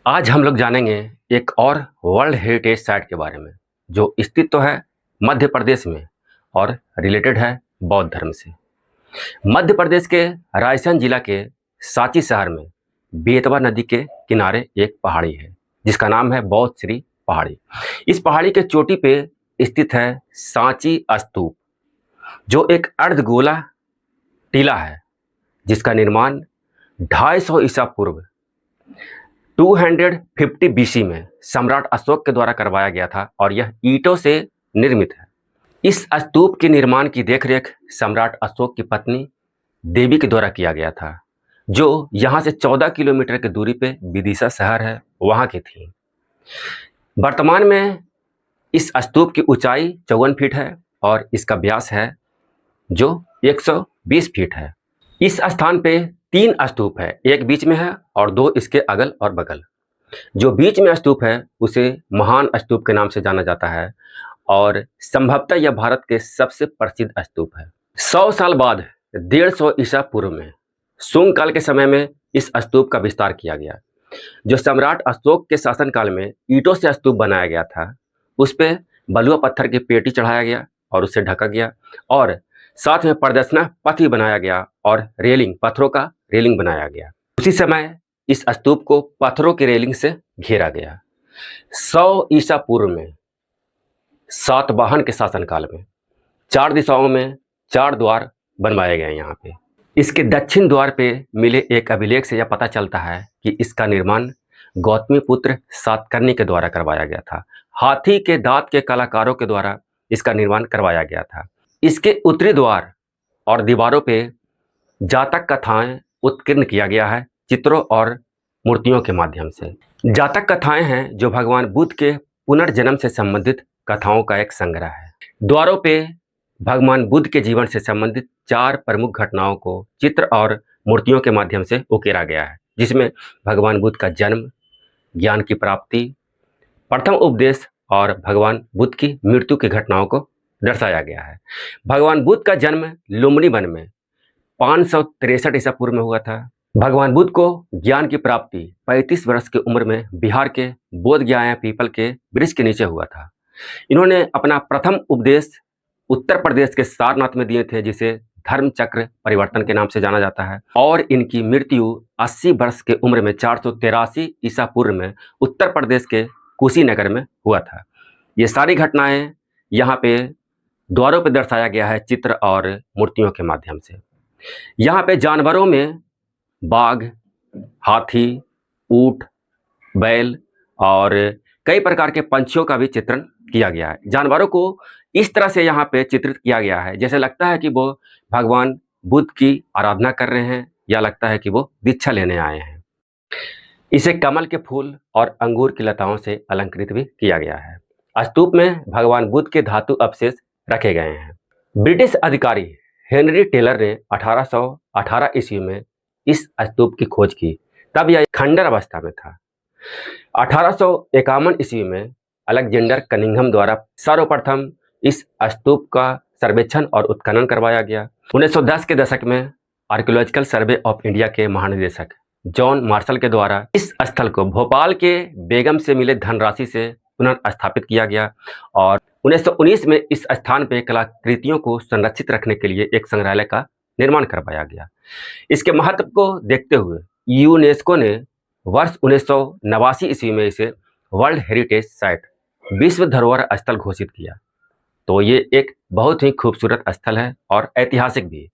आज हम लोग जानेंगे एक और वर्ल्ड हेरिटेज साइट के बारे में जो स्थित तो है मध्य प्रदेश में और रिलेटेड है बौद्ध धर्म से। मध्य प्रदेश के रायसेन जिला के सांची शहर में बेतवा नदी के किनारे एक पहाड़ी है जिसका नाम है बौद्ध श्री पहाड़ी। इस पहाड़ी के चोटी पे स्थित है सांची स्तूप जो एक अर्धगोला टीला है जिसका निर्माण 250 ईसा पूर्व 250 बीसी में सम्राट अशोक के द्वारा करवाया गया था और यह ईंटों से निर्मित है। इस स्तूप के निर्माण की देखरेख सम्राट अशोक की पत्नी देवी के द्वारा किया गया था जो यहाँ से 14 किलोमीटर की दूरी पे विदिशा शहर है वहाँ की थी। वर्तमान में इस स्तूप की ऊंचाई 54 फीट है और इसका व्यास है जो 120 फीट है। इस स्थान पे 3 स्तूप है, एक बीच में है और 2 इसके अगल और बगल। जो बीच में स्तूप है उसे महान स्तूप के नाम से जाना जाता है और संभवतः यह भारत के सबसे प्रसिद्ध स्तूप है। 100 साल बाद 150 ईसा पूर्व में शुंग काल के समय में इस स्तूप का विस्तार किया गया। जो सम्राट अशोक के शासनकाल में ईंटों से स्तूप बनाया गया था उस पर बलुआ पत्थर की पेटी चढ़ाया गया और उसे ढका गया और साथ में प्रदर्शना पथ भी बनाया गया और रेलिंग, पत्थरों का रेलिंग बनाया गया। उसी समय इस स्तूप को पत्थरों की रेलिंग से घेरा गया। 100 ईसा पूर्व में सातवाहन के शासनकाल में 4 दिशाओं में 4 द्वार बनवाए गए। यहाँ पे इसके दक्षिण द्वार पे मिले एक अभिलेख से यह पता चलता है कि इसका निर्माण गौतमी पुत्र सातकर्णी के द्वारा करवाया गया था। हाथी के दांत के कलाकारों के द्वारा इसका निर्माण करवाया गया था। इसके उत्तरी द्वार और दीवारों पे जातक कथाएं उत्कीर्ण किया गया है चित्रों और मूर्तियों के माध्यम से। जातक कथाएं हैं जो भगवान बुद्ध के पुनर्जन्म से संबंधित कथाओं का एक संग्रह है। द्वारों पे भगवान बुद्ध के जीवन से संबंधित 4 प्रमुख घटनाओं को चित्र और मूर्तियों के माध्यम से उकेरा गया है जिसमें भगवान बुद्ध का जन्म, ज्ञान की प्राप्ति, प्रथम उपदेश और भगवान बुद्ध की मृत्यु की घटनाओं को दर्शाया गया है। भगवान बुद्ध का जन्म लुम्बिनी वन में 563 ईसा पूर्व में हुआ था। भगवान बुद्ध को ज्ञान की प्राप्ति 35 वर्ष की उम्र में बिहार के बोध गया पीपल के वृक्ष के नीचे हुआ था। इन्होंने अपना प्रथम उपदेश उत्तर प्रदेश के सारनाथ में दिए थे जिसे धर्म चक्र परिवर्तन के नाम से जाना जाता है और इनकी मृत्यु 80 वर्ष के उम्र में 483 ईसा पूर्व में उत्तर प्रदेश के कुशीनगर में हुआ था। ये सारी घटनाएं यहाँ पे द्वारों पर दर्शाया गया है चित्र और मूर्तियों के माध्यम से। यहाँ पे जानवरों में बाघ, हाथी, ऊंट, बैल और कई प्रकार के पंछियों का भी चित्रण किया गया है। जानवरों को इस तरह से यहाँ पे चित्रित किया गया है जैसे लगता है कि वो भगवान बुद्ध की आराधना कर रहे हैं या लगता है कि वो दीक्षा लेने आए हैं। इसे कमल के फूल और अंगूर की लताओं से अलंकृत भी किया गया है। स्तूप में भगवान बुद्ध के धातु अवशेष रखे गए हैं। ब्रिटिश अधिकारी हेनरी टेलर ने 1818 ईस्वी में इस स्तूप की खोज की, तब यह खंडर अवस्था में था। 1851 ईस्वी में अलेक्जेंडर कनिंघम द्वारा सर्वप्रथम इस स्तूप का सर्वेक्षण और उत्खनन करवाया गया। 1910 के दशक में आर्कियोलॉजिकल सर्वे ऑफ इंडिया के महानिदेशक जॉन मार्शल के द्वारा इस स्थल को भोपाल के बेगम से मिले धनराशि से पुनर्स्थापित किया गया और 1919 में इस स्थान पर कलाकृतियों को संरक्षित रखने के लिए एक संग्रहालय का निर्माण करवाया गया। इसके महत्व को देखते हुए यूनेस्को ने वर्ष 1989 ईस्वी में इसे वर्ल्ड हेरिटेज साइट विश्व धरोहर स्थल घोषित किया। तो ये एक बहुत ही खूबसूरत स्थल है और ऐतिहासिक भी।